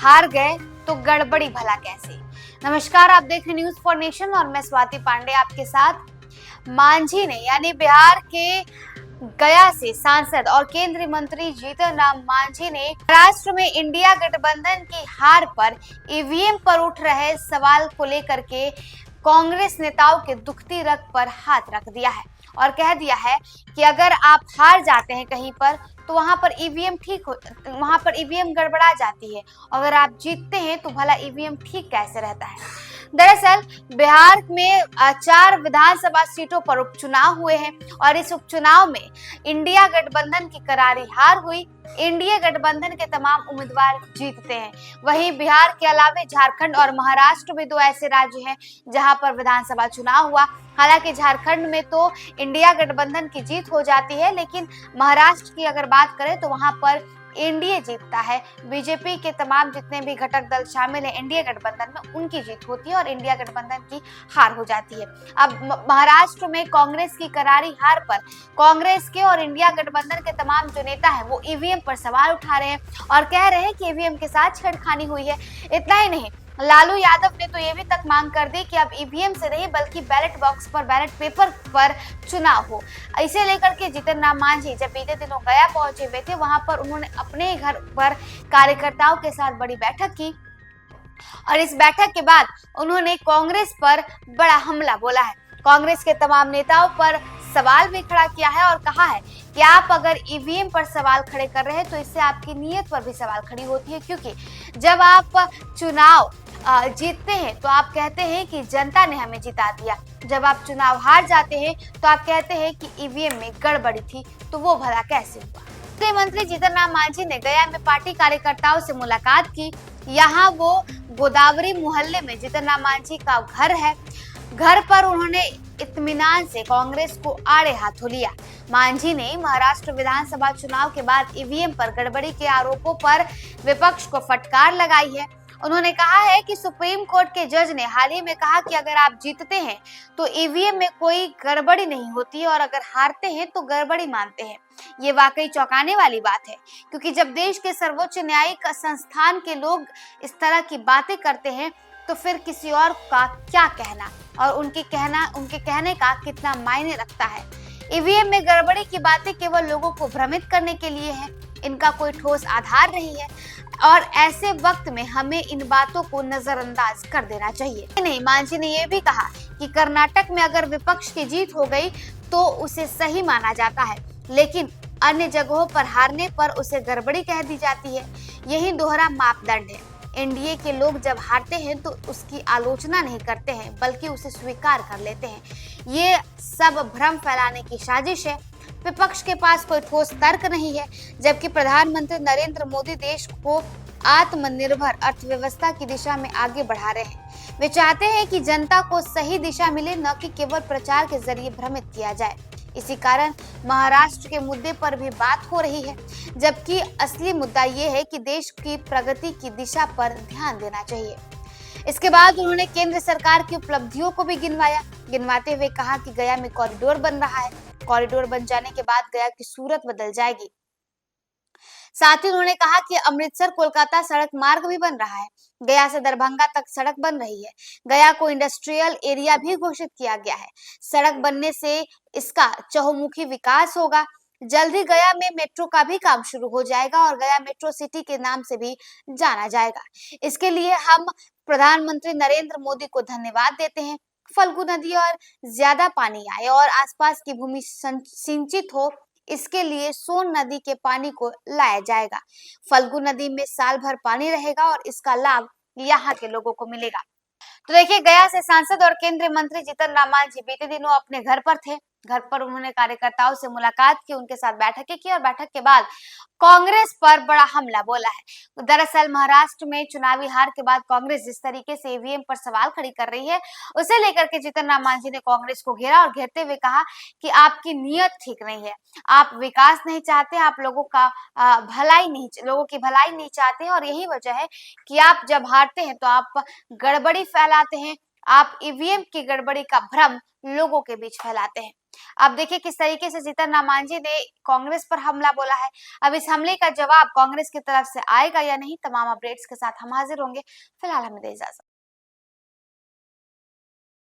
हार गए तो गड़बड़ी भला कैसे। नमस्कार, आप देख रहे न्यूज फॉर नेशन और मैं स्वाति पांडे आपके साथ। मांझी ने यानी बिहार के गया से सांसद और केंद्रीय मंत्री जीतन राम मांझी ने महाराष्ट्र में इंडिया गठबंधन की हार पर ईवीएम पर उठ रहे सवाल को लेकर के कांग्रेस नेताओं के दुखती रग पर हाथ रख दिया है और कह दिया है कि अगर आप हार जाते हैं कहीं पर तो वहां पर ईवीएम गड़बड़ा जाती है, अगर आप जीतते हैं तो भला ईवीएम ठीक कैसे रहता है। दरअसल बिहार में 4 विधानसभा सीटों पर उपचुनाव हुए हैं और इस उपचुनाव में इंडिया गठबंधन की करारी हार हुई। इंडिया गठबंधन के तमाम उम्मीदवार जीतते हैं। वहीं बिहार के अलावे झारखंड और महाराष्ट्र में 2 ऐसे राज्य हैं जहां पर विधानसभा चुनाव हुआ। हालांकि झारखंड में तो इंडिया गठबंधन की जीत हो जाती है, लेकिन महाराष्ट्र की अगर बात करें तो वहां पर एनडीए जीतता है। बीजेपी के तमाम जितने भी घटक दल शामिल हैं एनडीए गठबंधन में, उनकी जीत होती है और इंडिया गठबंधन की हार हो जाती है। अब महाराष्ट्र में कांग्रेस की करारी हार पर कांग्रेस के और इंडिया गठबंधन के तमाम जो नेता हैं वो ईवीएम पर सवाल उठा रहे हैं और कह रहे हैं कि ईवीएम के साथ छेड़खानी हुई है। इतना ही नहीं, लालू यादव ने तो ये भी तक मांग कर दी कि अब ईवीएम से नहीं बल्कि बैलेट बॉक्स पर, बैलेट पेपर पर चुनाव हो। इसे लेकर के जीतन राम मांझी जब बीते दिनों गया पहुंचे हुए थे, वहां पर उन्होंने अपने घर पर कार्यकर्ताओं के साथ बड़ी बैठक की और इस बैठक के बाद उन्होंने कांग्रेस पर बड़ा हमला बोला है। कांग्रेस के तमाम नेताओं पर सवाल भी खड़ा किया है और कहा है कि आप अगर ईवीएम पर सवाल खड़े कर रहे हैं तो इससे आपकी नीयत पर भी सवाल खड़ी होती है, क्योंकि जब आप चुनाव जीतते हैं तो आप कहते हैं कि जनता ने हमें जिता दिया, जब आप चुनाव हार जाते हैं तो आप कहते हैं कि ईवीएम में गड़बड़ी थी, तो वो भला कैसे हुआ। केंद्रीय मंत्री जीतन राम मांझी ने गया में पार्टी कार्यकर्ताओं से मुलाकात की। यहाँ वो गोदावरी मोहल्ले में जीतन राम मांझी का घर है। घर पर उन्होंने इत्मीनान से कांग्रेस को आड़े हाथों लिया। मांझी ने महाराष्ट्र विधानसभा चुनाव के बाद ईवीएम पर गड़बड़ी के आरोपों पर विपक्ष को फटकार लगाई है। उन्होंने कहा है कि सुप्रीम कोर्ट के जज ने हाल ही में कहा कि अगर आप जीतते हैं तो ईवीएम में कोई गड़बड़ी नहीं होती और अगर हारते हैं तो गड़बड़ी मानते हैं। ये वाकई चौंकाने वाली बात है, क्योंकि जब देश के सर्वोच्च न्यायिक संस्थान के लोग इस तरह की बातें करते हैं तो फिर किसी और का क्या कहना और उनके कहने का कितना मायने रखता है। ईवीएम में गड़बड़ी की बातें केवल लोगों को भ्रमित करने के लिए है, इनका कोई ठोस आधार नहीं है और ऐसे वक्त में हमें इन बातों को नजरअंदाज कर देना चाहिए। नहीं, मांझी ने यह भी कहा कि कर्नाटक में अगर विपक्ष की जीत हो गई तो उसे सही माना जाता है, लेकिन अन्य जगहों पर हारने पर उसे गड़बड़ी कह दी जाती है। यही दोहरा मापदंड है। एनडीए के लोग जब हारते हैं तो उसकी आलोचना नहीं करते हैं बल्कि उसे स्वीकार कर लेते हैं। ये सब भ्रम फैलाने की साजिश है। विपक्ष के पास कोई ठोस तर्क नहीं है, जबकि प्रधानमंत्री नरेंद्र मोदी देश को आत्मनिर्भर अर्थव्यवस्था की दिशा में आगे बढ़ा रहे हैं। वे चाहते हैं कि जनता को सही दिशा मिले, न कि केवल प्रचार के जरिए भ्रमित किया जाए। इसी कारण महाराष्ट्र के मुद्दे पर भी बात हो रही है, जबकि असली मुद्दा ये है कि देश की प्रगति की दिशा पर ध्यान देना चाहिए। इसके बाद उन्होंने केंद्र सरकार की उपलब्धियों को भी गिनवाते हुए कहा कि गया में कॉरिडोर बन रहा है। कॉरिडोर बन जाने के बाद गया की सूरत बदल जाएगी। साथ ही उन्होंने कहा कि अमृतसर कोलकाता सड़क मार्ग भी बन रहा है। गया से दरभंगा तक सड़क बन रही है। गया को इंडस्ट्रियल एरिया भी घोषित किया गया है। सड़क बनने से इसका चहुमुखी विकास होगा। जल्द ही गया में मेट्रो का भी काम शुरू हो जाएगा और गया मेट्रो सिटी के नाम से भी जाना जाएगा। इसके लिए हम प्रधानमंत्री नरेंद्र मोदी को धन्यवाद देते हैं। फल्गु नदी और ज्यादा पानी आए और आसपास की भूमि सिंचित हो, इसके लिए सोन नदी के पानी को लाया जाएगा। फल्गु नदी में साल भर पानी रहेगा और इसका लाभ यहाँ के लोगों को मिलेगा। तो देखिए, गया से सांसद और केंद्रीय मंत्री जीतन राम मांझी बीते दिनों अपने घर पर थे। घर पर उन्होंने कार्यकर्ताओं से मुलाकात की, उनके साथ बैठकें की और बैठक के बाद कांग्रेस पर बड़ा हमला बोला है। दरअसल महाराष्ट्र में चुनावी हार के बाद कांग्रेस जिस तरीके से ईवीएम पर सवाल खड़ी कर रही है, उसे लेकर के जीतन राम मांझी ने कांग्रेस को घेरा और घेरते हुए कहा कि आपकी नीयत ठीक नहीं है, आप विकास नहीं चाहते, आप लोगों की भलाई नहीं चाहते और यही वजह है कि आप जब हारते हैं तो आप गड़बड़ी फैलाते हैं, आप ईवीएम की गड़बड़ी का भ्रम लोगों के बीच फैलाते हैं। अब देखिए किस तरीके से जीतन राम मांझी ने कांग्रेस पर हमला बोला है। अब इस हमले का जवाब कांग्रेस की तरफ से आएगा या नहीं, तमाम अपडेट्स के साथ हम हाजिर होंगे। फिलहाल हमें दे इजाजत।